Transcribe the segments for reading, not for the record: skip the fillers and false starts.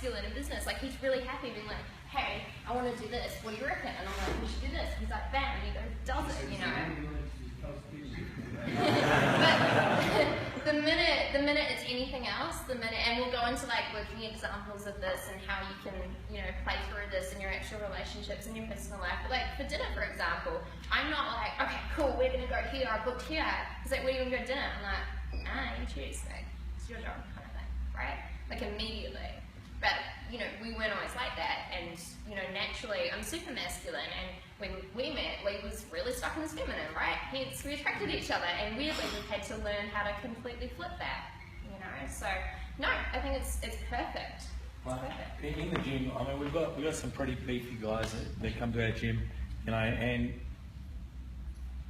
masculine in business. Like, he's really happy being like, hey, I want to do this. What do you reckon? And I'm like, we should do this. He's like, bam, and he goes, does it, you know. But the minute it's anything else, and we'll go into like working examples of this and how you can, you know, play through this in your actual relationships and your personal life. But like for dinner, for example, I'm not like, okay, cool, we're gonna go here, I booked here. He's like, where do you want to go to dinner? I'm like, you choose, like, it's your job kind of thing, right? Like immediately. But, you know, we weren't always like that, and, you know, naturally, I'm super masculine, and when we met, Lee was really stuck in his feminine, right? Hence, we attracted each other, and weirdly, we've had to learn how to completely flip that, you know? So, no, I think it's perfect. It's perfect. In the gym, I mean, we've got some pretty beefy guys that come to our gym, you know, and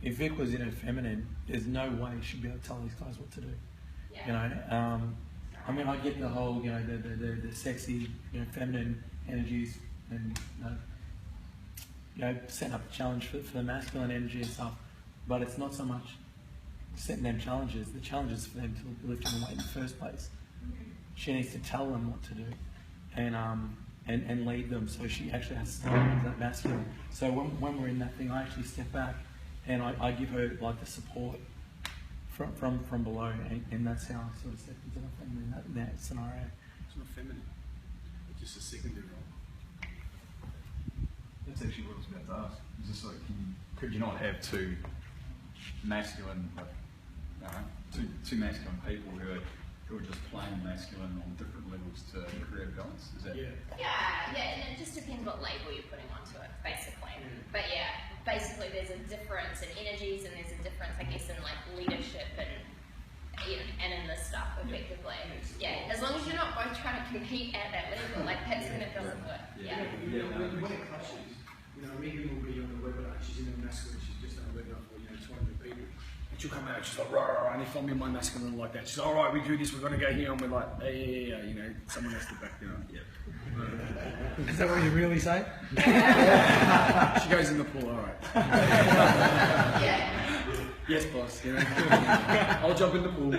if Vic was in her feminine, there's no way she'd be able to tell these guys what to do, you know? I mean, I get the whole, you know, the sexy, you know, feminine energies, and you know, setting up a challenge for the masculine energy and stuff. But it's not so much setting them challenges. The challenge is for them to lift them weight in the first place. She needs to tell them what to do, and lead them. So she actually has to start with that masculine. So when we're in that thing, I actually step back and I give her like the support from below, and that's how I sort of step into the feminine in that scenario. It's not feminine, it's just a secondary role. That's actually what I was about to ask. It's just like, could you not have two masculine, like, two masculine people who are just plain masculine on different levels to create balance? Is that? Yeah, and it just depends what label you're putting onto it, basically. But yeah, basically there's a difference in energies, and there's a difference, I guess, in like leadership and, you know, and in this stuff, effectively. Yeah, as long as you're not both trying to compete at that level, like that's when it doesn't work. Yeah. When it clashes, you know, Regan will be on the webinar, she's in her masculine, she's just done a webinar for, you know, 200 people. And she'll come out, she's like, rah, and if I'm in my masculine like that, she's like, all right, we do this, we're going to go here, and we're like, yeah, you know, someone has to back down. Yeah. Is that what you really say? She goes in the pool, all right. Yeah. Yes, boss, you know. I'll jump in the pool.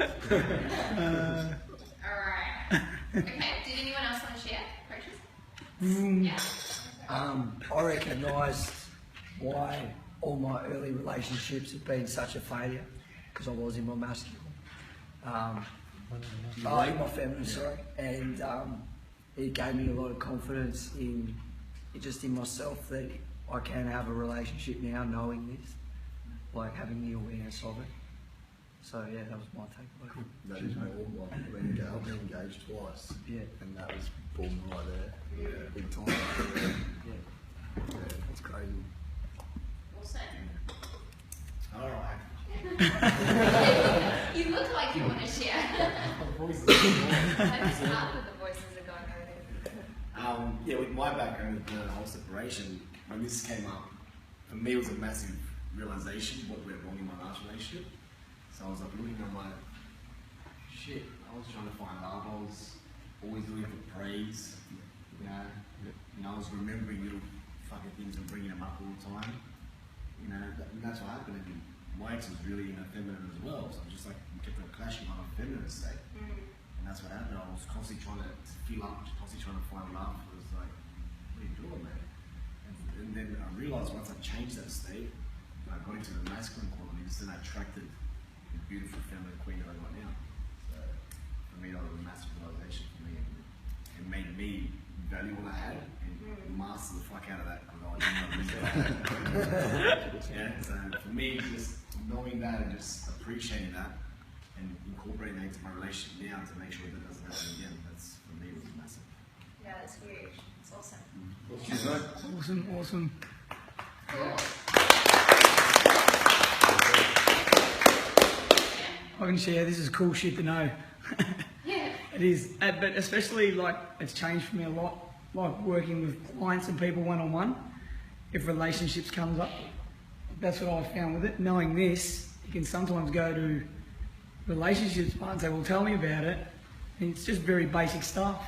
Alright. Okay, did anyone else want to share? Approaches? Yeah. I recognised why all my early relationships have been such a failure, because I was in my masculine. In my feminine, sorry. And it gave me a lot of confidence in myself that I can have a relationship now knowing this, like having the awareness of it. So yeah, that was my takeaway. That is more like I've been engaged twice. Yeah. And that was boom right there. Yeah. Big time. Yeah, that's crazy. Awesome. Alright. You look like you want to share. Maybe start with the voices are going over. Yeah, with my background with the whole separation, when this came up, for me it was a massive realization what went wrong in my last relationship. So I was like looking at my shit, I was trying to find love, I was always looking for praise, you know, I was remembering little fucking things and bringing them up all the time, you know, and that's what happened. And my ex was really in a feminine as well, so I was just like, kept on clashing on a feminine state. And that's what happened. I was constantly trying to feel up, constantly trying to find love. It was like, what are you doing, man? And then I realized once I changed that state, I got into the masculine qualities, then I attracted the beautiful feminine queen that I got now. So for me, that was a massive realization for me. And it made me value what I had and master the fuck out of that, because I didn't know what to do. Yeah, so for me, just knowing that and just appreciating that and incorporating that into my relationship now to make sure that doesn't happen again, that's, for me, was massive. Yeah, that's huge. It's awesome. Awesome. Cool. I can share, this is cool shit to know. Yeah. It is, but especially like it's changed for me a lot, like working with clients and people one-on-one. If relationships comes up, that's what I've found with it. Knowing this, you can sometimes go to relationships part and say, well, tell me about it. And it's just very basic stuff.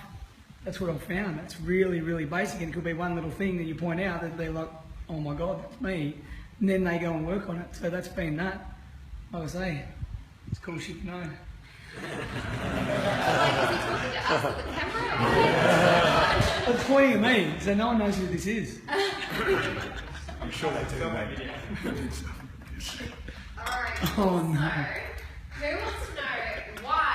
That's what I've found. It's really, really basic, and it could be one little thing that you point out that they're like, oh my God, that's me. And then they go and work on it. So that's been that. Like I say, it's cool shit to know. Like, is he talking to us at the camera? pointing at me, so no one knows who this is. I'm sure they do, mate. Alright, Oh, no. so who wants to know why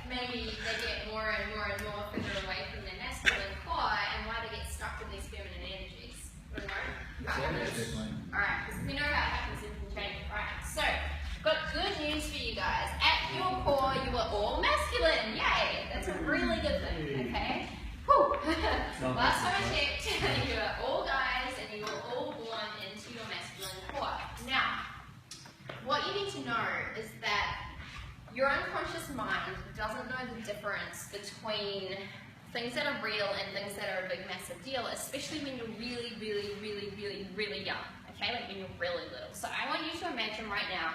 maybe they get more and more and more further away from their masculine core and why they get stuck in these feminine energies? Want to know? Alright, because we know how it happens if we change it, right? So, got good news for you guys. At your core, you are all masculine. Yay! That's a really good thing, okay? Whew. Last time I checked, you are all guys and you were all born into your masculine core. Now, what you need to know is that your unconscious mind doesn't know the difference between things that are real and things that are a big massive deal, especially when you're really, really, really, really, really young, okay, like when you're really little. So I want you to imagine right now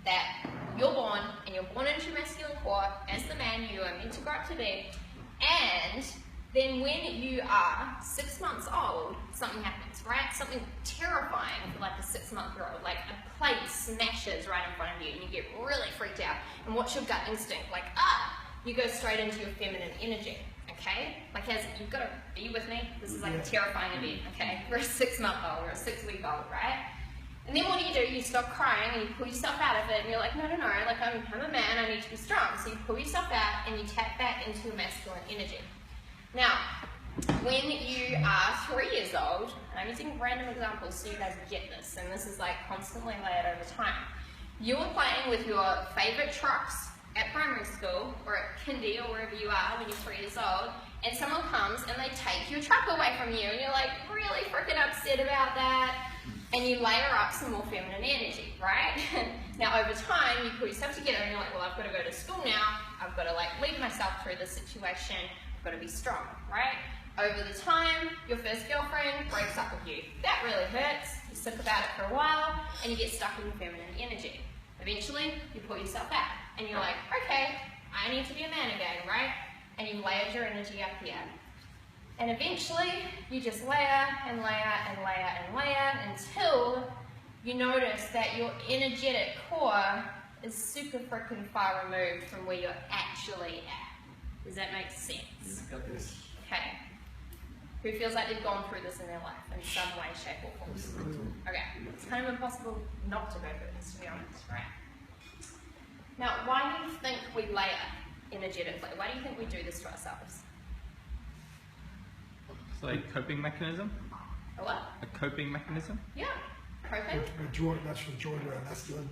that you're born and you're born into your masculine core as the man you are meant to grow up to be, and then when you are 6 months old, something happens, right? Something terrifying for like a 6-month-old, like a plate smashes right in front of you and you get really freaked out. And what's your gut instinct? Like, you go straight into your feminine energy, okay? Like, you've got to be with me. This is like a terrifying event, okay? For a 6-month-old or a 6-week-old, right? And then what do? You stop crying and you pull yourself out of it and you're like, no, like I'm a man, I need to be strong. So you pull yourself out and you tap back into your masculine energy. Now, when you are 3 years old, and I'm using random examples so you guys get this, and this is like constantly layered over time, you are playing with your favourite trucks at primary school or at kindy or wherever you are when you're 3 years old, and someone comes and they take your truck away from you and you're like really freaking upset about that, and you layer up some more feminine energy, right? Now over time you pull yourself together and you're like, well, I've got to go to school now, I've got to like lead myself through this situation, I've got to be strong, right? Over the time, your first girlfriend breaks up with you. That really hurts, you're sick about it for a while, and you get stuck in your feminine energy. Eventually, you pull yourself out, and you're like, okay, I need to be a man again, right? And you've layered your energy up here. And eventually, you just layer and layer and layer and layer until you notice that your energetic core is super freaking far removed from where you're actually at. Does that make sense? Okay. Who feels like they've gone through this in their life in some way, shape or form? Okay. It's kind of impossible not to go through this, to be honest, right? Now, why do you think we layer energetically? Why do you think we do this to ourselves? It's like a coping mechanism. A what? A coping mechanism? Yeah. Coping? We're drawn, natural drawn to our masculine.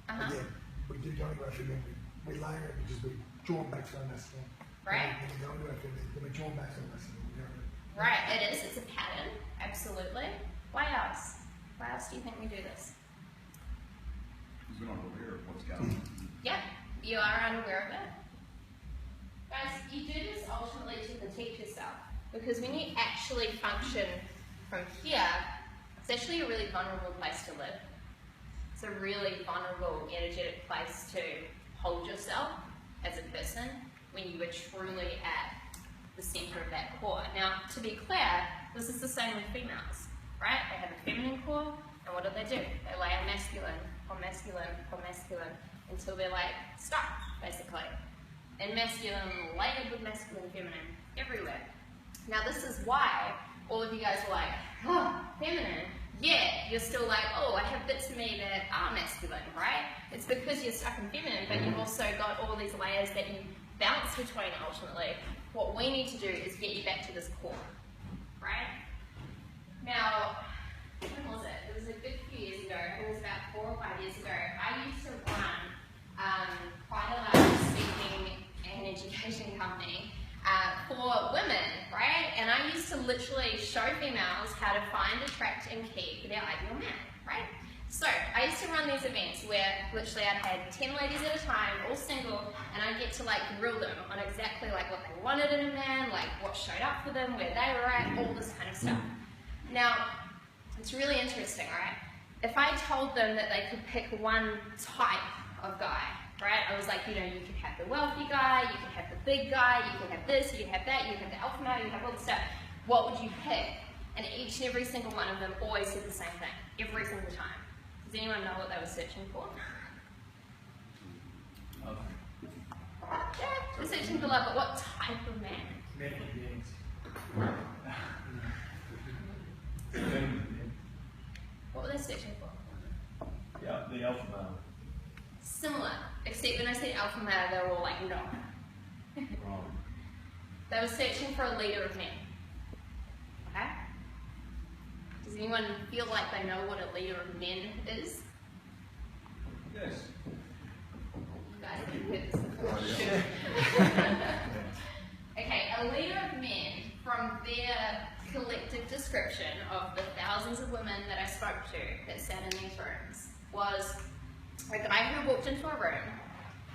Uh-huh. Again, we do go into our feminine, we layer it because we're drawn back to our masculine. Right. When we go into our feminine, then we're drawn back to our masculine. Right, it is. It's a pattern. Absolutely. Why else? Why else do you think we do this? Because we're not aware of what's going on. Yeah, you are unaware of it. Guys, you do this ultimately to protect yourself. Because when you actually function from here, it's actually a really vulnerable place to live. It's a really vulnerable, energetic place to hold yourself as a person when you are truly at the center of that core. Now, to be clear, this is the same with females, right? They have a feminine core, and what do? They layer masculine or masculine or masculine until they're like stuck, basically. And masculine layered with masculine, feminine, everywhere. Now, this is why all of you guys are like, oh, feminine. Yeah, you're still like, oh, I have bits of me that are masculine, right? It's because you're stuck in feminine, but you've also got all these layers that you bounce between ultimately. What we need to do is get you back to this core, right? Now, when was it? It was a good few years ago. It was about 4 or 5 years ago. I used to run quite a large speaking and education company for women, right? And I used to literally show females how to find, attract, and keep their ideal man, right? So, I used to run these events where literally I'd had 10 ladies at a time, all single, and I'd get to like grill them on exactly like what they wanted in a man, like what showed up for them, where they were at, all this kind of stuff. Now, it's really interesting, right? If I told them that they could pick one type of guy, right? I was like, you know, you could have the wealthy guy, you could have the big guy, you could have this, you could have that, you could have the alpha male, you could have all this stuff. What would you pick? And each and every single one of them always said the same thing, every single time. Does anyone know what they were searching for? Love. Yeah, they're searching for love, but what type of man? alpha male, they were all like, no. They were searching for a leader of men. Okay? Does anyone feel like they know what a leader of men is? Yes. You guys have heard this. Okay, a leader of men, from their collective description of the thousands of women that I spoke to that sat in these rooms, was a guy who walked into a room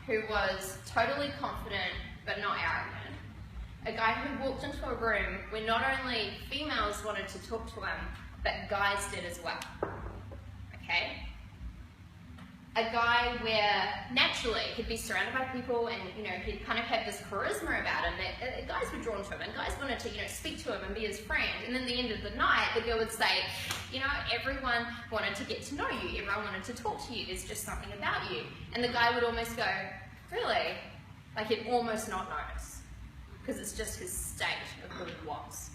who was totally confident but not arrogant. A guy who walked into a room where not only females wanted to talk to him, but guys did as well. Okay? A guy where naturally he'd be surrounded by people and he'd kind of have this charisma about him that guys were drawn to him and guys wanted to speak to him and be his friend. And then at the end of the night the girl would say, everyone wanted to get to know you, everyone wanted to talk to you, there's just something about you. And the guy would almost go, really? Like he'd almost not notice. Because it's just his state of who he was.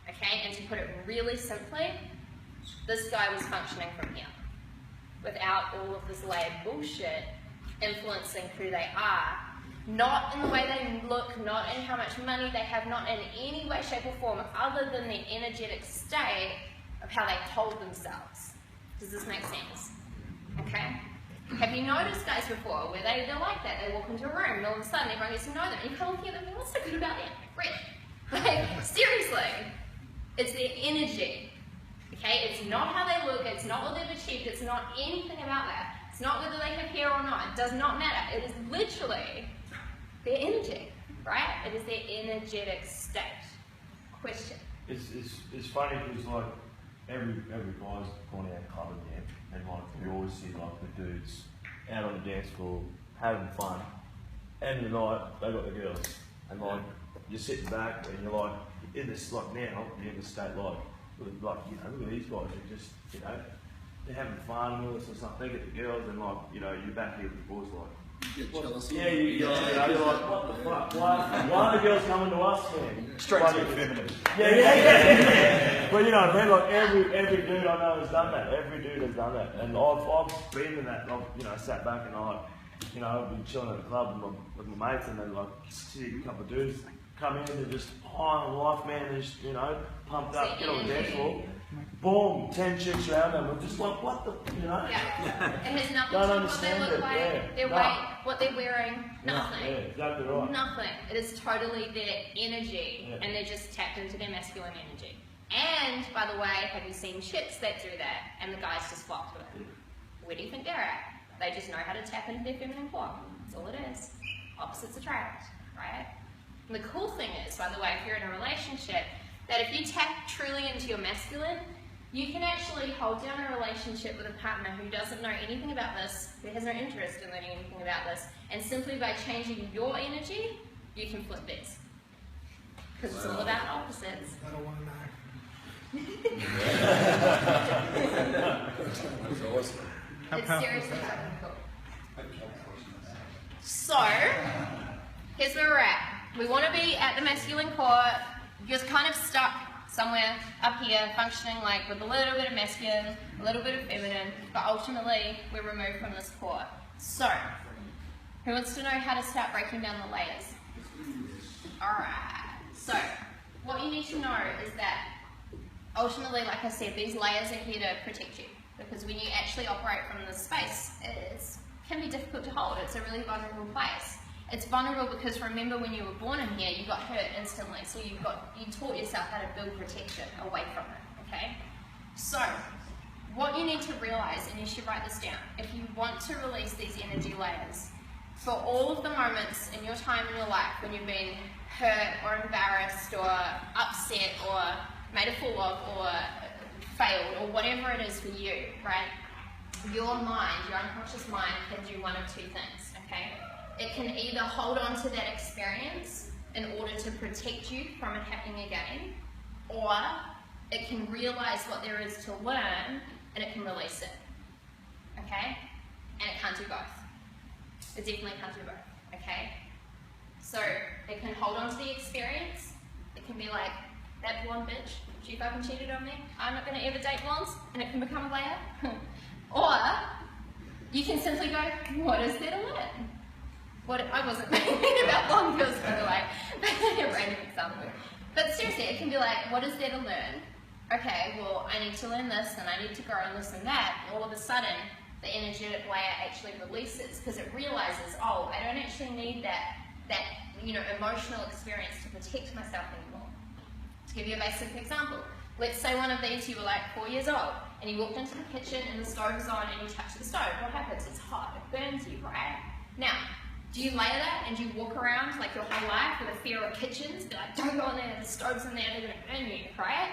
Okay, and to put it really simply, this guy was functioning from here, without all of this layered bullshit influencing who they are, not in the way they look, not in how much money they have, not in any way, shape or form, other than the energetic state of how they hold themselves. Does this make sense? Okay? Have you noticed guys before where they're like that? They walk into a room and all of a sudden everyone gets to know them and you come looking at them, what's so good about them? Really? Like, seriously. It's their energy. Okay? It's not how they look, it's not what they've achieved, it's not anything about that. It's not whether they have hair or not, it does not matter. It is literally their energy, right? It is their energetic state. Question. It's funny because like every guy's gone out clubbing, yeah, and like you always see like the dudes out on the dance floor having fun. End of the night they got the girls, and like you're sitting back and you're like in this like now you're in the state like look at these guys are just they're having fun and all this and stuff. They get the girls and like you're back here with the boys like. Get jealous. Yeah, you're like, what the fuck? Why are the girls coming to us, man? Straight to the feminine. Yeah. But you know what I mean? Like every dude I know has done that. Every dude has done that. And I've been in that. I've sat back and I've been chilling at the club with my mates and then like see a couple of dudes come in and just high on life, man, and just pumped up, get on the dance floor. Boom, 10 chicks around them. I'm just like, what the, Yeah. It has nothing Don't to do with what they understand look it, like, yeah. their No. weight, what they're wearing, nothing. Yeah, exactly right. Nothing. It is totally their energy, Yeah. and they're just tapped into their masculine energy. And, by the way, have you seen chicks that do that, and the guys just flock to it? Yeah. Where do you think they're at? They just know how to tap into their feminine core. That's all it is. Opposites attract, right? And the cool thing is, by the way, if you're in a relationship, that if you tap truly into your masculine, you can actually hold down a relationship with a partner who doesn't know anything about this, who has no interest in learning anything about this, and simply by changing your energy, you can flip this. Because it's all about opposites. I don't want to know. That's awesome. It's seriously fucking cool. So, here's where we're at. We want to be at the masculine core. You're kind of stuck somewhere up here, functioning like with a little bit of masculine, a little bit of feminine, but ultimately we're removed from this core. So, who wants to know how to start breaking down the layers? Alright, so what you need to know is that ultimately, like I said, these layers are here to protect you, because when you actually operate from this space, it can be difficult to hold. It's a really vulnerable place. It's vulnerable because remember when you were born in here, you got hurt instantly, so you taught yourself how to build protection away from it, okay? So, what you need to realize, and you should write this down, if you want to release these energy layers, for all of the moments in your time in your life when you've been hurt or embarrassed or upset or made a fool of or failed or whatever it is for you, right? Your mind, your unconscious mind can do one of two things, okay? It can either hold on to that experience in order to protect you from it happening again, or it can realize what there is to learn and it can release it, okay? And it can't do both. It definitely can't do both, okay? So it can hold on to the experience. It can be like, that blonde bitch, she fucking cheated on me, I'm not going to ever date blondes, and it can become a layer. Or you can simply go, what is there to learn? I wasn't thinking about long girls, by the way. A random example. But seriously, it can be like, what is there to learn? Okay, well, I need to learn this, and I need to grow in this and that. And all of a sudden, the energetic layer actually releases because it realizes, oh, I don't actually need that emotional experience to protect myself anymore. To give you a basic example, let's say one of these, you were like 4 years old, and you walked into the kitchen and the stove is on and you touch the stove. What happens? It's hot. It burns you, right? Now, do you layer that and do you walk around like your whole life with a fear of kitchens? Be like, don't go in there, the stove's in there, they're going to burn you, right?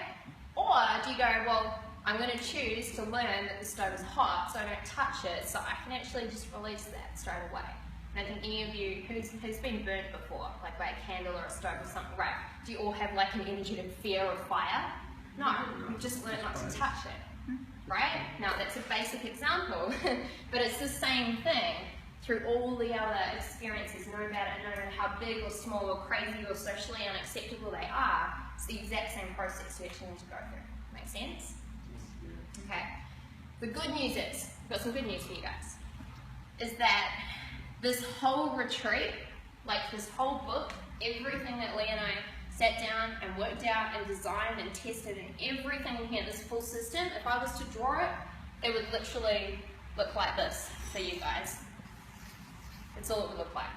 Or do you go, well, I'm going to choose to learn that the stove is hot so I don't touch it, so I can actually just release that straight away. And I think any of you who's been burnt before, like by a candle or a stove or something, right? Do you all have like an energetic fear of fire? No, you've just learned not to touch it, right? Now that's a basic example, but it's the same thing through all the other experiences, no matter how big or small or crazy or socially unacceptable they are. It's the exact same process you actually need to go through. Make sense? Okay. The good news is, I've got some good news for you guys, is that this whole retreat, like this whole book, everything that Lee and I sat down and worked out and designed and tested and everything in here, this full system, if I was to draw it, it would literally look like this for you guys. It's all it would look like.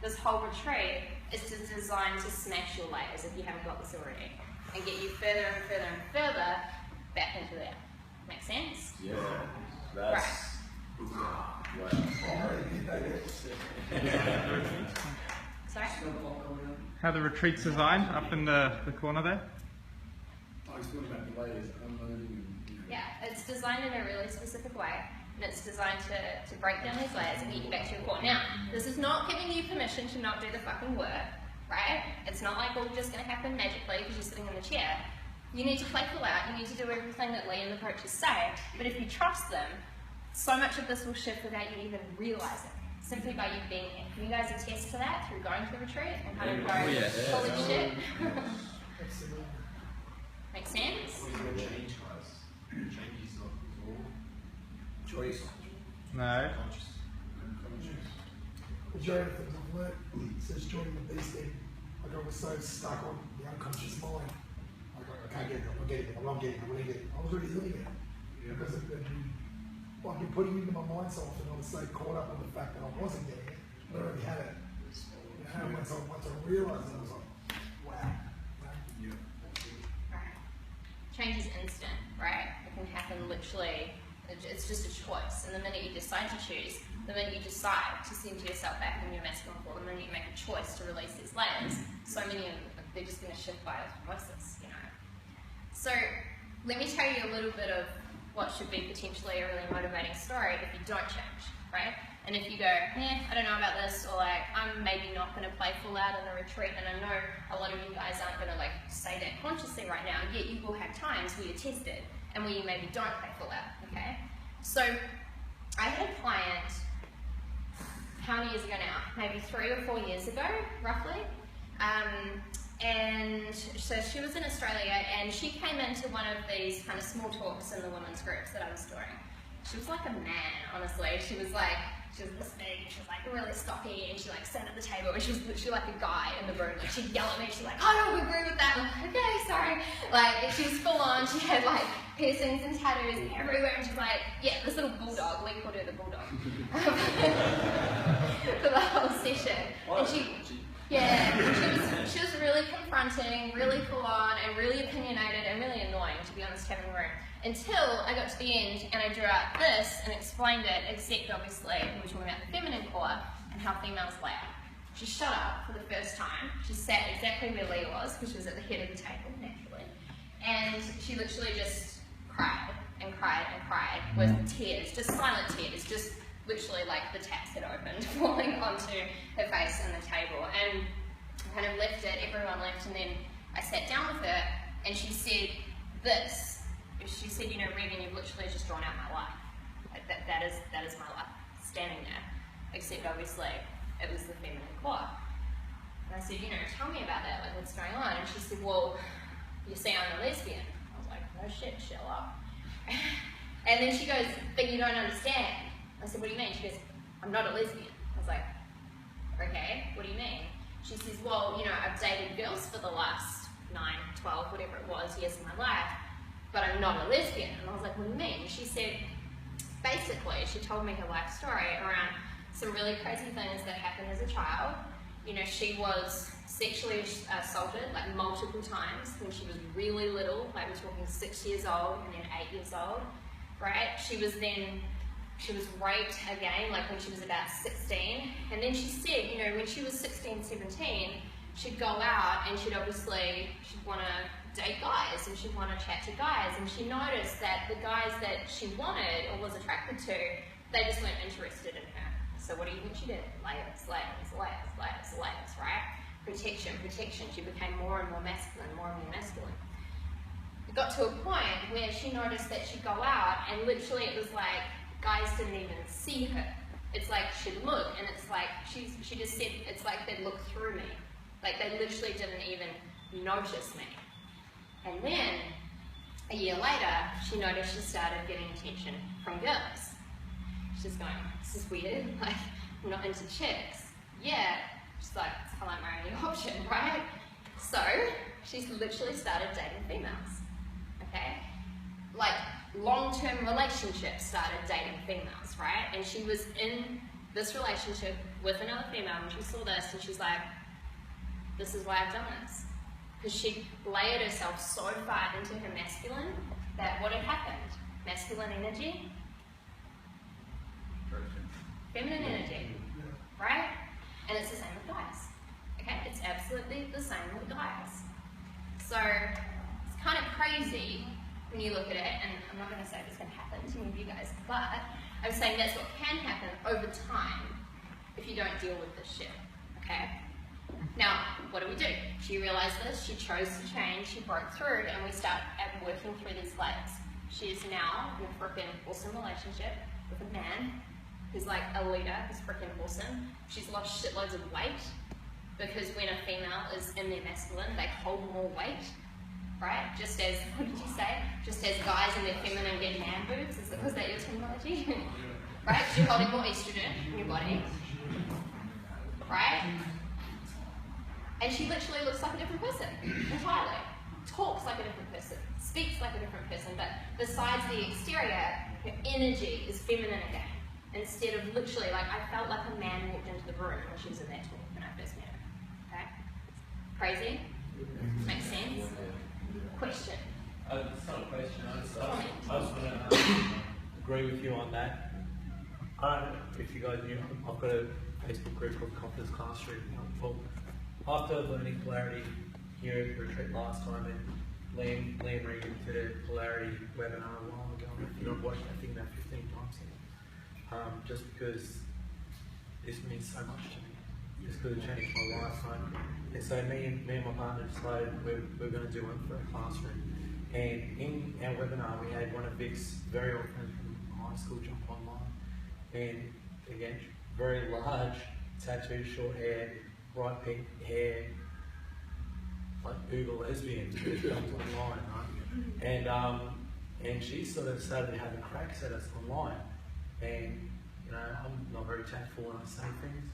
This whole retreat is designed to smash your layers, if you haven't got this already, and get you further and further and further back into there. Make sense? Yeah, that's... Right. Sorry? How the retreat's designed up in the corner there? I was talking about the layers, unlearning and, Yeah, it's designed in a really specific way, and it's designed to break down these layers and get you back to your core. Now, this is not giving you permission to not do the fucking work, right? It's not like all just going to happen magically because you're sitting in the chair. You need to play full out, you need to do everything that Lee and the coaches say, but if you trust them, so much of this will shift without you even realizing, simply by you being here. Can you guys attest to that through going to the retreat and kind of going, holy shit? Make sense? change, guys. Change is not all choice. No. Majority of things I've learned since joining the beast then, like I was so stuck on the unconscious mind. Like I can't get it, I'm not getting it, I'm not getting it, I'm not getting it. I was already doing it. Because I've been putting it into my mind so often, I was so caught up on the fact that I wasn't getting it, I already had it. And once I realised it, I was like, wow. Change is instant, right? It can happen literally, it's just a choice. And the minute you decide to choose, the minute you decide to center yourself back in your masculine core, the minute you make a choice to release these layers, so many of them, they're just going to shift by osmosis, you know. So, let me tell you a little bit of what should be potentially a really motivating story if you don't change, right? And if you go, I don't know about this, or like, I'm maybe not going to play full out in the retreat, and I know a lot of you guys aren't going to like say that consciously right now, yet you will have times where you're tested and where you maybe don't play full out, okay? So, I had a client, how many years ago now? Maybe 3 or 4 years ago, roughly. And so she was in Australia, and she came into one of these kind of small talks in the women's groups that I was doing. She was like a man, honestly. She was this big, she was like really stocky, and she like sat at the table, and she was literally like a guy in the room. Like she'd yell at me, she's like, I don't agree with that. I'm like, okay, sorry. Like she was full on, she had like piercings and tattoos everywhere, and she's like, yeah, this little bulldog, we called her the bulldog. For the whole session. And she was really confronting, really full on, and really opinionated, and really annoying, to be honest, having a room. Until I got to the end and I drew out this and explained it, except obviously we were talking about the feminine core and how females layer. She shut up for the first time. She sat exactly where Lee was, because she was at the head of the table, naturally. And she literally just cried and cried and cried with tears, just silent tears, just literally like the taps had opened, falling onto her face and the table. And I kind of left it, everyone left, and then I sat down with her and she said this. She said, you know, Regan, you've literally just drawn out my life. Like that is my life, standing there. Except obviously it was the feminine core. And I said, you know, tell me about that, like what's going on? And she said, well, you see I'm a lesbian. I was like, no shit, Sheila. And then she goes, but you don't understand. I said, what do you mean? She goes, I'm not a lesbian. I was like, Okay, what do you mean? She says, well, you know, I've dated girls for the last 9, 12, whatever it was, years of my life, but I'm not a lesbian. And I was like, what do you mean? She said, basically, she told me her life story around some really crazy things that happened as a child. You know, she was sexually assaulted like multiple times when she was really little, like we're talking 6 years old and then 8 years old, right? She was raped again, like when she was about 16. And then she said, you know, when she was 16, 17, she'd go out and she'd want to date guys and she'd want to chat to guys. And she noticed that the guys that she wanted or was attracted to, they just weren't interested in her. So what do you think she did? Layers, layers, layers, layers, layers, right? Protection, protection. She became more and more masculine, more and more masculine. It got to a point where she noticed that she'd go out and literally it was like guys didn't even see her. It's like she'd look and it's like, she just said, it's like they'd look through me. Like they literally didn't even notice me. And then, a year later, she noticed she started getting attention from girls. She's going, this is weird, like, I'm not into chicks. Yeah, she's like, I like my only option, right? So, she's literally started dating females, okay? Like, long-term relationships started dating females, right? And she was in this relationship with another female and she saw this and she's like, this is why I've done this. Because she layered herself so far into her masculine that what had happened? Masculine energy, feminine energy, right? And it's the same with guys, okay? It's absolutely the same with guys. So it's kind of crazy when you look at it, and I'm not going to say it's going to happen to any of you guys, but I'm saying that's what can happen over time if you don't deal with this shit, okay? Now, what do? She realised this, she chose to change, she broke through, and we start working through these layers. She is now in a freaking awesome relationship with a man who's like a leader, who's freaking awesome. She's lost shitloads of weight, because when a female is in their masculine, they hold more weight, right? Just as, what did you say? Just as guys in their feminine get man boobs, was that your terminology? Right? Because you're holding more estrogen in your body, right? And she literally looks like a different person, entirely. Talks like a different person, speaks like a different person, but besides the exterior, her energy is feminine again. Instead of literally, like, I felt like a man walked into the room when she was in that talk when I first met her. Okay? Crazy? Makes sense? Question? It's not a question, I just want to agree with you on that. I don't know if you guys knew, I've got a Facebook group called Confidence Classroom. Well, after learning Polarity here at the retreat last time, and Liam Regan did a Polarity webinar a while ago. If you've not watched that thing about 15 times now. Just because this means so much to me. Just because it changed my life, right? And so me and my partner decided we're going to do one for a classroom. And in our webinar, we had one of Vic's very old friends from high school jump online. And again, very large, tattoo, short hair, bright pink hair, like uber lesbian, who jumped online, right? And she sort of started having cracks at us online. And, you know, I'm not very tactful when I say things.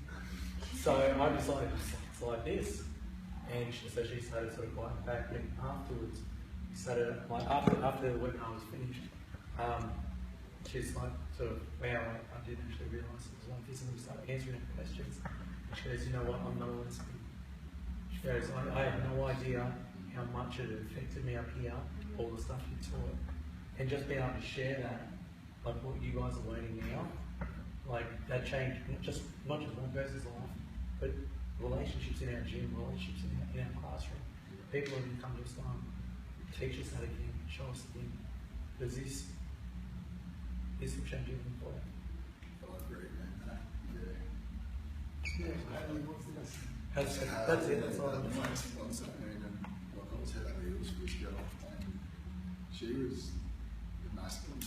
So I was like, it's like this. And so she started sort of biting back. And afterwards, we started, like, after the webinar was finished, she's like, sort of, wow, I didn't actually realise it was like this. And we started answering her questions. And she goes, you know what, I'm not a lesbian. She goes, I had no idea how much it affected me up here, all the stuff you taught. And just being able to share that, like what you guys are learning now, like that changed not just one person's life, but relationships in our gym, relationships in our classroom. People who come to us teach us that again, show us again. Because this will change everything for you. I agree, man. That's it, that's all. One second, and like I was head over heels for this girl, and she was masculine.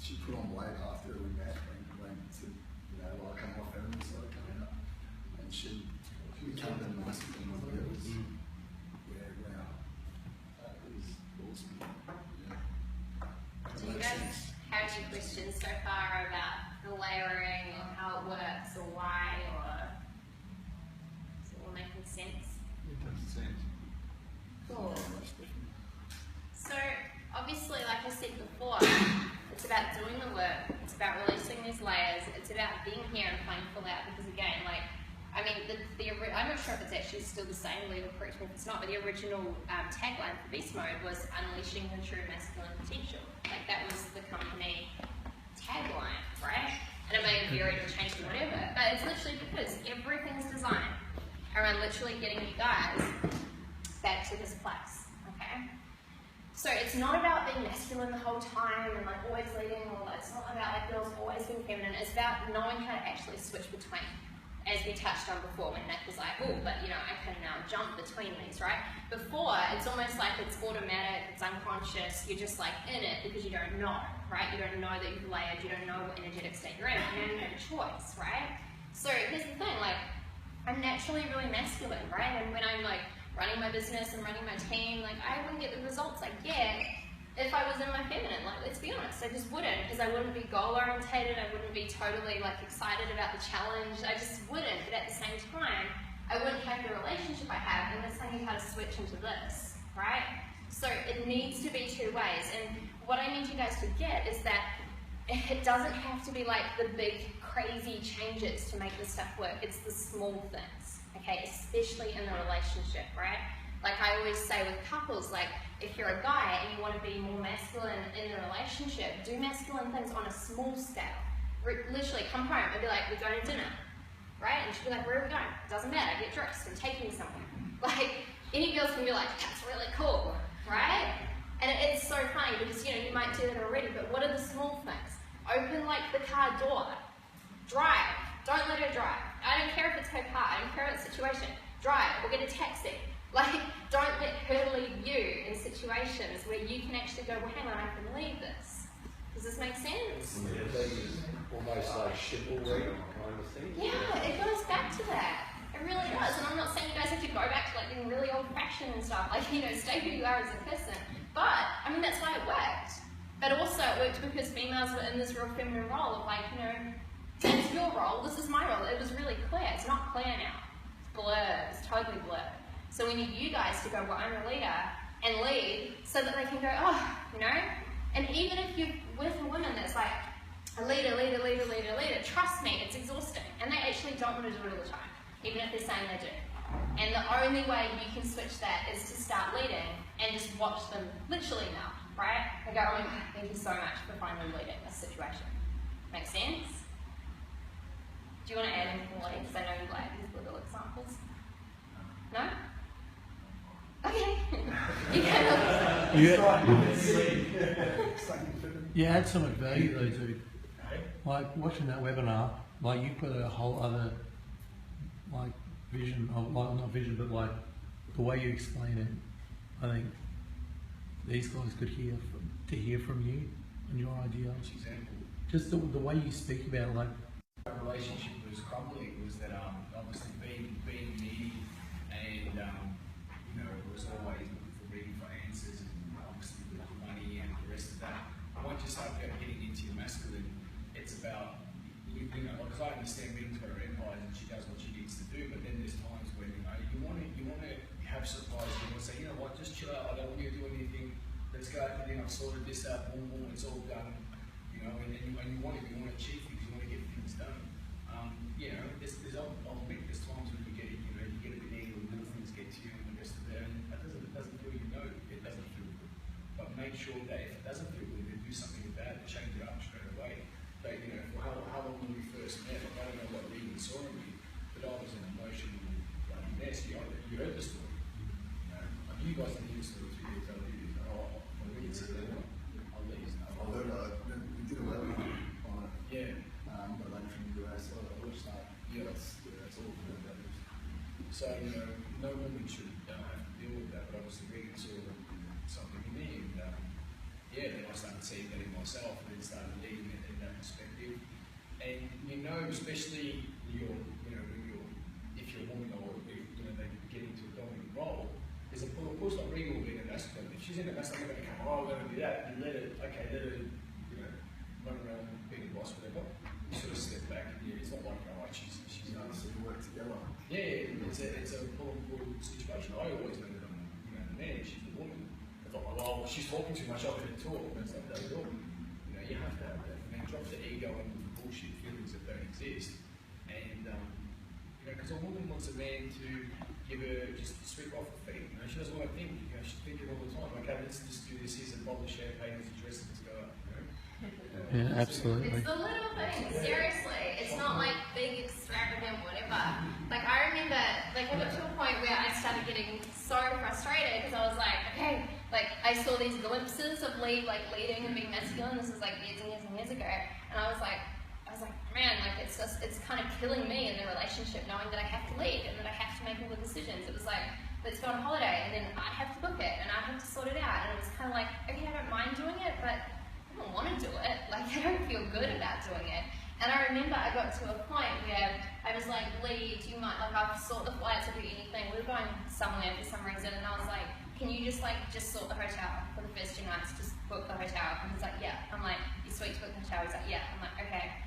She put on weight after we met and went to, you know, like I'm more feminine side coming up, and she became the masculine of it. Was, yeah, wow, that was awesome. Yeah. Do you guys have any questions so far about the layering or how it works or why or? making sense? It doesn't sense. Cool. So, obviously, like I said before, it's about doing the work, it's about releasing these layers, it's about being here and playing full out, because again, like, I mean, I'm not sure if it's actually still the same, legal, correct me if it's not, but the original tagline for Beast Mode was unleashing the true masculine potential. Like, that was the company tagline, right? And it may have varied or changed or whatever, but it's literally because everything's designed around literally getting you guys back to this place, okay? So it's not about being masculine the whole time and like always leading, or it's not about like girls always being feminine, it's about knowing how to actually switch between. As we touched on before, when Nick was like, oh, but you know, I can now jump between these, right? Before, it's almost like it's automatic, it's unconscious, you're just like in it because you don't know, right? You don't know that you've layered, you don't know what energetic state you're in, you don't have a choice, right? So here's the thing, like, I'm naturally really masculine, right? And when I'm like running my business and running my team, like I wouldn't get the results I get if I was in my feminine. Like, let's be honest, I just wouldn't, because I wouldn't be goal orientated, I wouldn't be totally like excited about the challenge, I just wouldn't. But at the same time, I wouldn't have the relationship I have, and let's think of how to switch into this, right? So it needs to be two ways, and what I need you guys to get is that it doesn't have to be like the big crazy changes to make this stuff work, it's the small things, okay, especially in the relationship, right? Like I always say with couples, like if you're a guy and you want to be more masculine in the relationship, do masculine things on a small scale. Literally come home and be like, we're going to dinner, right? And she'll be like, where are we going? It doesn't matter, get dressed and take me somewhere. Like, any girls can be like, that's really cool, right? And it's so funny because, you know, you might do that already, but what are the small things? Open like the car door, drive, don't let her drive. I don't care if it's her car, I don't care about the situation. Drive or get a taxi. Like, don't let her lead you in situations where you can actually go, well, hang on, I can lead this. Does this make sense? Almost like chivalry kind of thing. Yeah, it goes back to that. It really does. And I'm not saying you guys have to go back to like being really old-fashioned and stuff. Like, you know, stay who you are as a person. But, I mean, that's why it worked. But also it worked because females were in this real feminine role of like, you know, that's your role, this is my role. It was really clear. It's not clear now. It's blurred. It's totally blurred. So we need you guys to go, well, I'm a leader, and lead, so that they can go, oh, you know? And even if you're with a woman that's like, a leader, trust me, it's exhausting. And they actually don't want to do it all the time, even if they're saying they do. And the only way you can switch that is to start leading and just watch them literally now, right? And go, oh my God, thank you so much for finally leading this situation. Make sense? Do you want to add anything, Lee? Because I know you like these little examples. No? Okay. You add so much value though, dude. Like watching that webinar, like you put a whole other like vision, of, like not vision, but like the way you explain it. I think these guys could hear from you and your ideas. Just the way you speak about like. Our relationship was crumbling. Was that obviously being needy and you know, it was always looking for Regan for answers and obviously with money and the rest of that. Once you start getting into your masculine, it's about, you know, because I understand Regan's got her empires and she does what she needs to do, but then there's times when, you know, you want to have surprises. You want to say, you know what, just chill out, I don't want you to do anything, let's go out and I've sorted this out, boom, boom, it's all done, you know, and you want to achieve things, you want to get things done. You know, I'll admit there's times when you get it, you know, you get a bit angry, little things get to you and the rest of that, and it doesn't feel, you know, it doesn't feel good. But make sure that if it doesn't feel good, then do something about it, change it up straight away. But, you know, for how long when we first met, like, I don't know what Regan saw in me, but I was an emotional bloody mess. You heard the story. You know, like you guys didn't hear the story 2 years ago, did you? Oh, well, Regan said that, I'll let you know. I heard we did a webinar on it. Yeah. But like from the US, I watched that. Yeah. That's all good. So, you know, no woman should have to deal with that, but obviously Regan saw something in me, and yeah, then I started seeing that in myself, and then started leading it in that perspective. And you know, especially if you're a woman or if, you know, they get into a dominant role, there's of course like Regan will be in a masculine. If she's in a masculine, they're going to come, oh, we're going to do that. You let her, okay, let her, you know, run around being a boss, whatever. you sort of step back and it's not like, oh, she's So you work together. yeah, it's a pull and pull situation. I always know that I'm, the man, she's the woman. I thought, well, she's talking too much, I better talk. But it's like, no, you have to have that. Drop the ego and the bullshit feelings that don't exist. And, because a woman wants a man to give her, just sweep off the feet. She doesn't want to think. She's thinking all the time. Okay, let's just do this. Here's a bottle of champagne, let's dress, let's go up. Yeah, absolutely. It's the little things, seriously. It's not like big, extravagant, whatever. Like, I remember, I got to a point where I started getting so frustrated because I was like, okay, I saw these glimpses of leading and being masculine. This was years and years and years ago. And I was like, man, it's kind of killing me in the relationship knowing that I have to lead and that I have to make all the decisions. It was like, let's go on holiday and then I have to book it and I have to sort it out. And it was kind of like, okay, I don't mind doing it, but I don't want to do it. I don't feel good about doing it. And I remember I got to a point where I was like, Lee, do you mind, I'll sort the flights, I'll do anything. We were going somewhere for some reason and I was like, can you just sort the hotel for the first 2 nights, just book the hotel? And he's like, yeah. I'm like, you're sweet to book the hotel? He's like, yeah. I'm like, okay.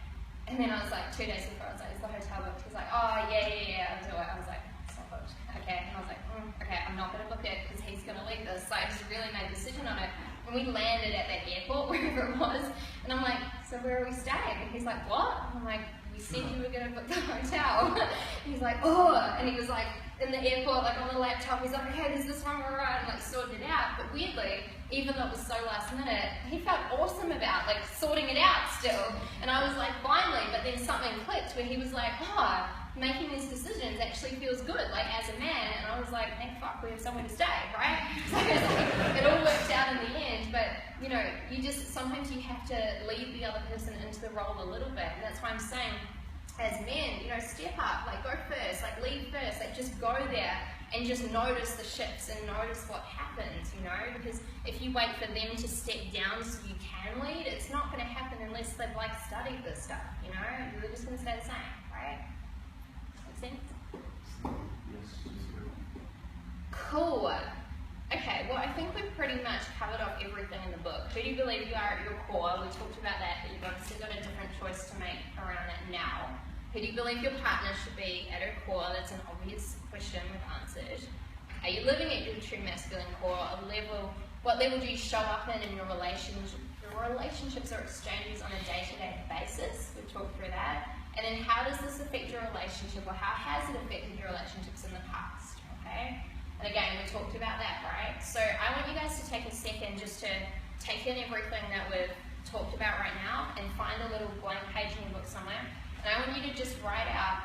And then I was like, 2 days before, I was like, is the hotel booked? He's like, oh, yeah, I'll do it. I was like, it's not booked. Okay. And I was like, okay, I'm not going to book it because he's going to leave this. So I just really made a decision on it. And we landed at that airport, wherever it was. And I'm like, so where are we staying? And he's like, what? And I'm like, you said you were going to book the hotel. He's like, oh. And he was in the airport, on the laptop. He's like, okay, there's this wrong, right? And sorted it out. But weirdly, even though it was so last minute, he felt awesome about sorting it out still. And I was like, finally. But then something clicked where he was like, oh, making these decisions actually feels good, as a man. And I was like, hey, fuck, we have somewhere to stay, right? So it all worked out in the end. But you just sometimes you have to lead the other person into the role a little bit. And that's why I'm saying, as men, step up, go first, lead first, just go there and just notice the shifts and notice what happens, because if you wait for them to step down so you can lead, it's not going to happen unless they've studied this stuff, they're just going to stay the same, right? Make sense? Yes. Cool. Okay, well I think we've pretty much covered off everything in the book. Who do you believe you are at your core? We talked about that, but you've obviously got a different choice to make around that now. Who do you believe your partner should be at her core? That's an obvious question we've answered. Are you living at your true masculine core? What level do you show up in your relationship? Your relationships or exchanges on a day-to-day basis. We've talked through that. And then how does this affect your relationship, or how has it affected your relationships in the past? Okay? And again, we talked about that, right? So I want you guys to take a second just to take in everything that we've talked about right now and find a little blank page in your book somewhere. And I want you to just write out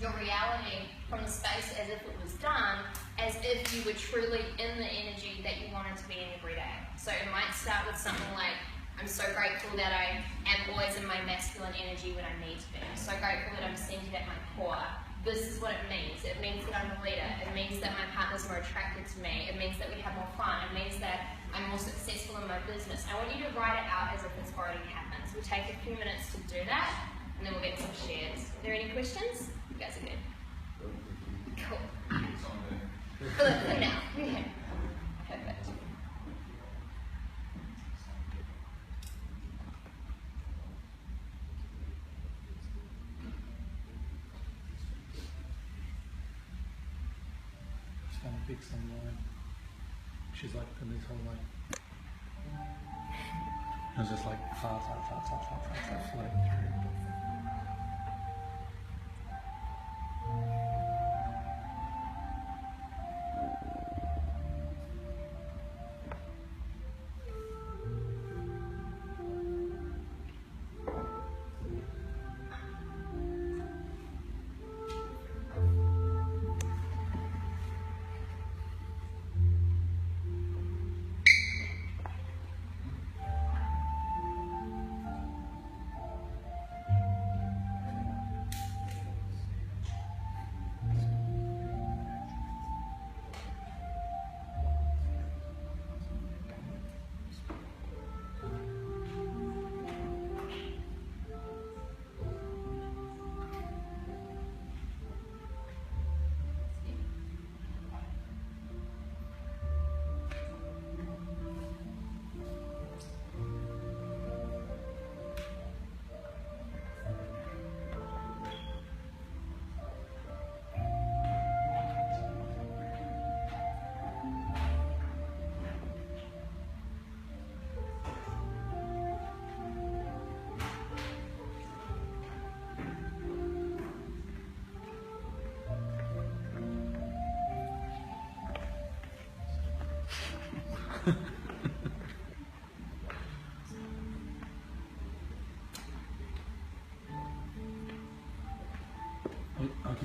your reality from the space as if it was done, as if you were truly in the energy that you wanted to be in every day. So it might start with something like, I'm so grateful that I am always in my masculine energy when I need to be. I'm so grateful that I'm centered at my core. This is what it means. It means that I'm a leader. It means that my partner's more attracted to me. It means that we have more fun. It means that I'm more successful in my business. I want you to write it out as if it's already happened. So we'll take a few minutes to do that, and then we'll get some shares. Are there any questions? You guys are good. Cool. For now. Okay. Perfect. Trying to pick some line. She's putting this whole it was just far floating through.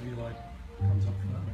you like comes up from that one.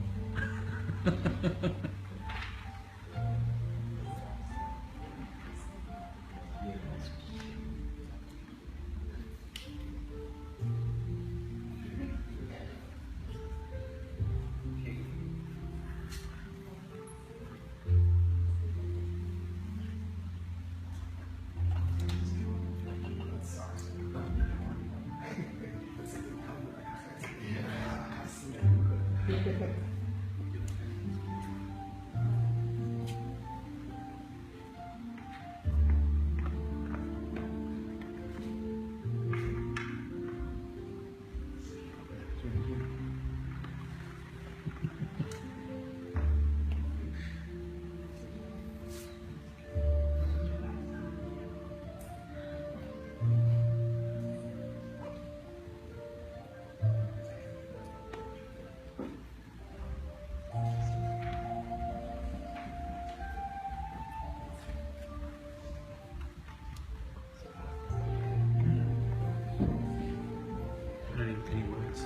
Any words?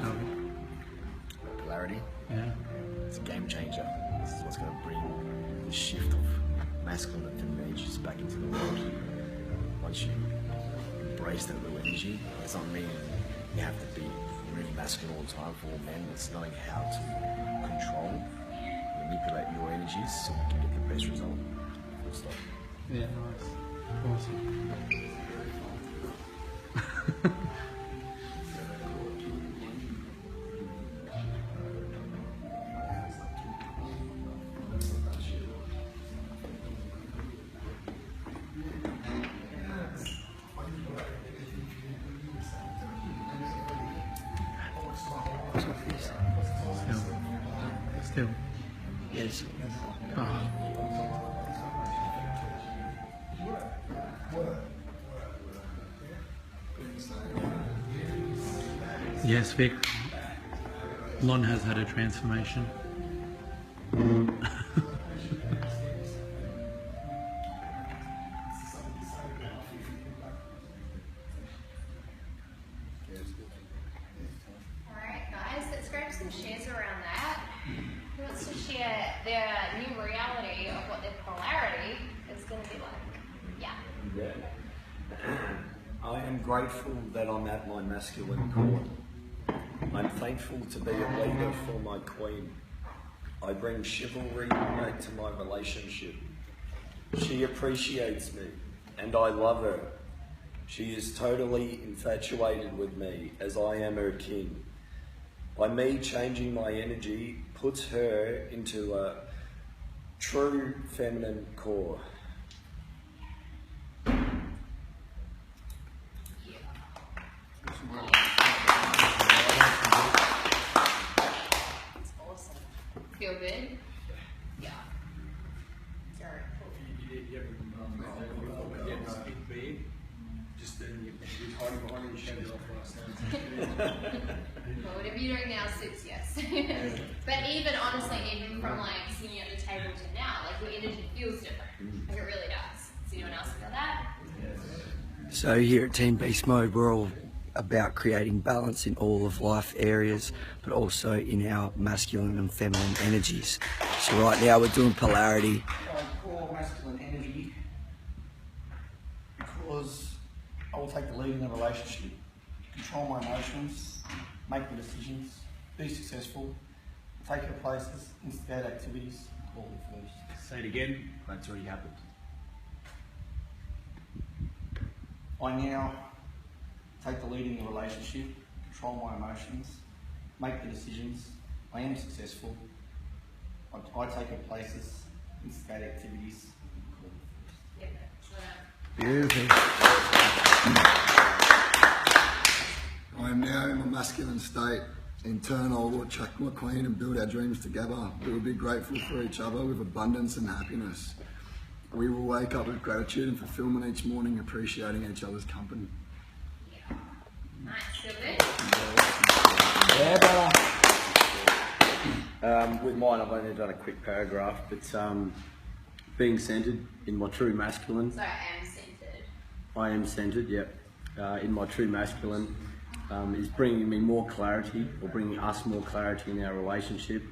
No. Polarity. Yeah. It's a game changer. This is what's going to bring the shift of masculine and feminine energies back into the world. Once you embrace that little energy, it doesn't mean you have to be really masculine all the time for all men. It's knowing how to control, manipulate your energies so you can get the best result. Full stop. Yeah, nice. Awesome. Still. Yes. Oh. Yes, Vic. Lon has had a transformation. Alright guys, let's grab some shares around that. Who wants to share their new reality of what their polarity is going to be like? Yeah. I am grateful that I'm at my masculine core. I'm thankful to be a leader for my queen. I bring chivalry back to my relationship. She appreciates me, and I love her. She is totally infatuated with me, as I am her king. By me changing my energy puts her into a true feminine core. It's awesome. Feel good? Yeah. Very cool. Just then you're hiding behind your shadow off last night. Well, whatever you're doing now suits, yes. But even honestly, even from like sitting at the table to now, like your energy feels different. Like it really does. Does anyone else feel that? So here at Team Beast Mode, we're all about creating balance in all of life areas, but also in our masculine and feminine energies. So right now we're doing polarity. Core masculine energy, because I will take the lead in the relationship, control my emotions, make the decisions, be successful, take her places, instigate activities, call it first. Say it again. That's already happened. I now take the lead in the relationship, control my emotions, make the decisions, I am successful, I take her places, instigate activities, call it first. Beautiful. I am now in my masculine state. In turn, I will attract my queen and build our dreams together. We will be grateful for each other with abundance and happiness. We will wake up with gratitude and fulfillment each morning, appreciating each other's company. Yeah. Nice. Feel good? Yeah, brother. With mine, I've only done a quick paragraph, but being centered in my true masculine. So I am centered. I am centered, yep. In my true masculine, is bringing me more clarity, or bringing us more clarity in our relationship,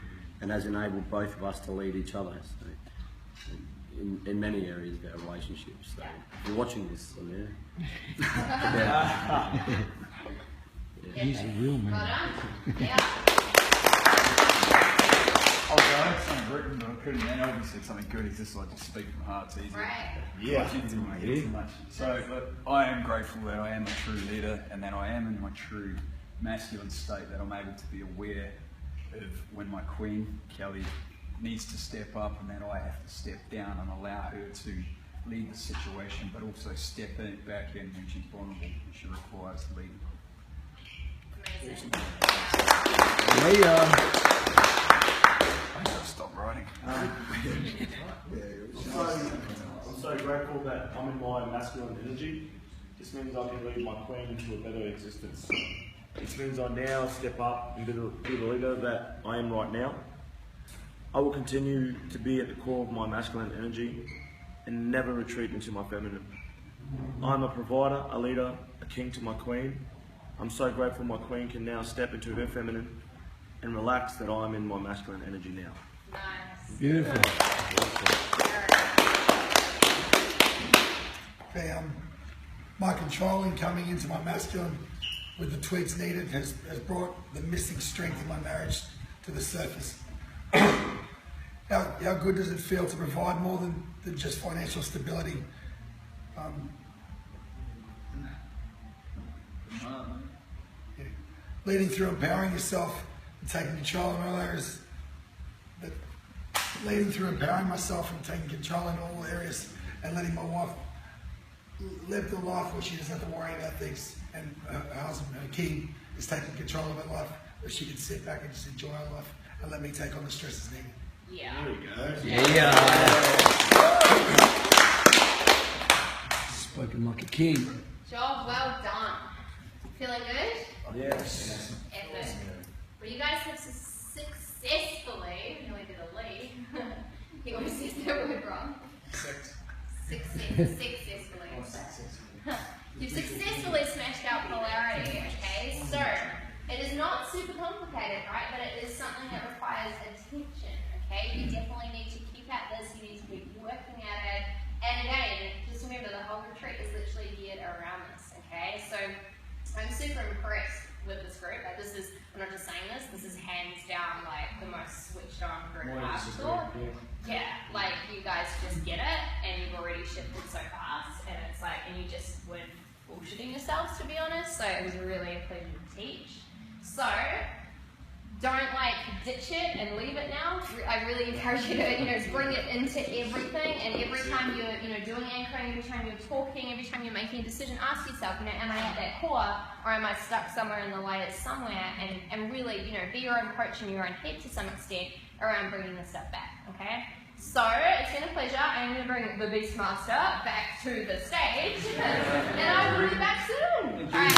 and has enabled both of us to lead each other. So, in many areas of our relationship. So if you're watching this, I'm there. He's a real man. I had something written, but I couldn't. And Elvis said something good. He's just like, just speak from the heart. It's easy. Right. Yeah. Too much. So, but I am grateful that I am a true leader, and that I am in my true masculine state. That I'm able to be aware of when my queen Kelly needs to step up, and that I have to step down and allow her to lead the situation, but also step back in when she's vulnerable and she requires leading. Amazing. I gotta stop writing. I'm so grateful that I'm in my masculine energy. This means I can lead my queen into a better existence. This means I now step up and be the leader that I am right now. I will continue to be at the core of my masculine energy and never retreat into my feminine. I'm a provider, a leader, a king to my queen. I'm so grateful my queen can now step into her feminine and relax that I'm in my masculine energy now. Nice. Beautiful. My controlling coming into my masculine with the tweaks needed has brought the missing strength in my marriage to the surface. How good does it feel to provide more than just financial stability? Leading through empowering yourself and taking control in all areas. Leading through empowering myself and taking control in all areas, and letting my wife live the life where she doesn't have to worry about things, and her husband, her king, is taking control of her life, where she can sit back and just enjoy her life and let me take on the stresses needed. Yeah. There we go. Yeah. Spoken like a king. Job well done. Feeling good? Yes. Epic. Well, you guys have successfully, nearly did a lead. He always says that word wrong. Successfully. You've successfully smashed out polarity, okay? So, it is not super complicated, right? But it is something that requires attention, okay? You definitely need to keep at this, you need to keep working at it. And again, just remember the whole retreat is literally geared around this, okay? So, I'm super impressed with this group. Like, this is, I'm not just saying this, this is hands down like the most switched on group I've thought. Yeah, like you guys just get it and you've already shifted so fast, and it's like, and you just weren't bullshitting yourselves, to be honest. So it was really a pleasure to teach. So don't like ditch it and leave it now. I really encourage you to bring it into everything, and every time you're doing anchoring, every time you're talking, every time you're making a decision, ask yourself, am I at that core, or am I stuck somewhere in the way somewhere, and really be your own coach in your own head to some extent around bringing this stuff back, okay? So, it's been a pleasure. I'm going to bring the Beastmaster back to the stage, and I will be back soon. All right,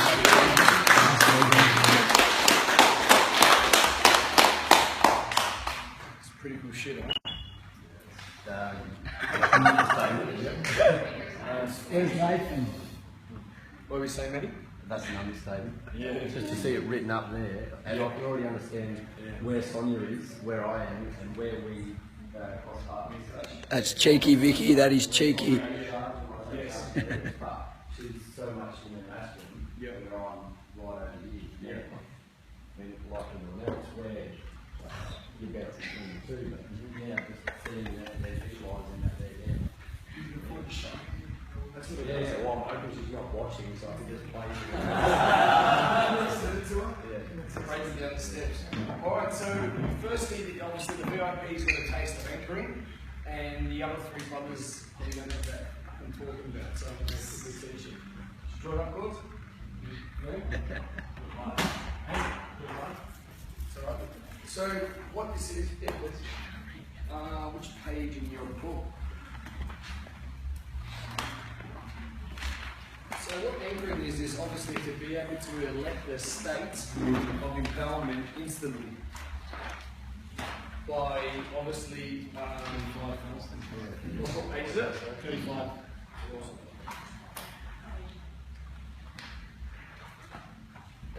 Pretty cool shit, huh? Where's Nathan? What are we saying, Matty? That's an understatement. Yeah. Just to see it written up there, and I can already understand where Sonia is, where I am, and where we cross paths. That's cheeky, Vicky. That is cheeky. Yes. She's so much in the masculine, where I'm right over here. Yeah. I mean, like in the left, where you get to too, but just seeing that they're visualising that they're there. That's what it is. Well, I'm hoping she's not watching, so I can just play it. Breaking down the steps. Alright, so firstly, obviously the VIP is going to taste of anchoring, and the other three brothers, they're going to have that I'm talking about, so I'm going to quickly teach you. Draw it up, good? So what this is, which page in your book? So what anchoring is obviously to be able to elect the state of empowerment instantly by obviously what page is it? 35.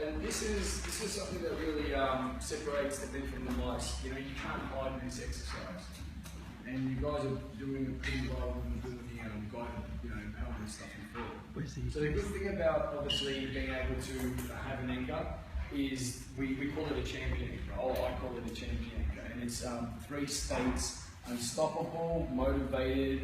And this is something that really separates the men from the mice. You know, you can't hide in this exercise. And you guys are doing it pretty well and doing the guided, empowerment stuff before. So the good thing about obviously being able to have an anchor is we call it a champion anchor. I call it a champion anchor. And it's 3 states: unstoppable, motivated,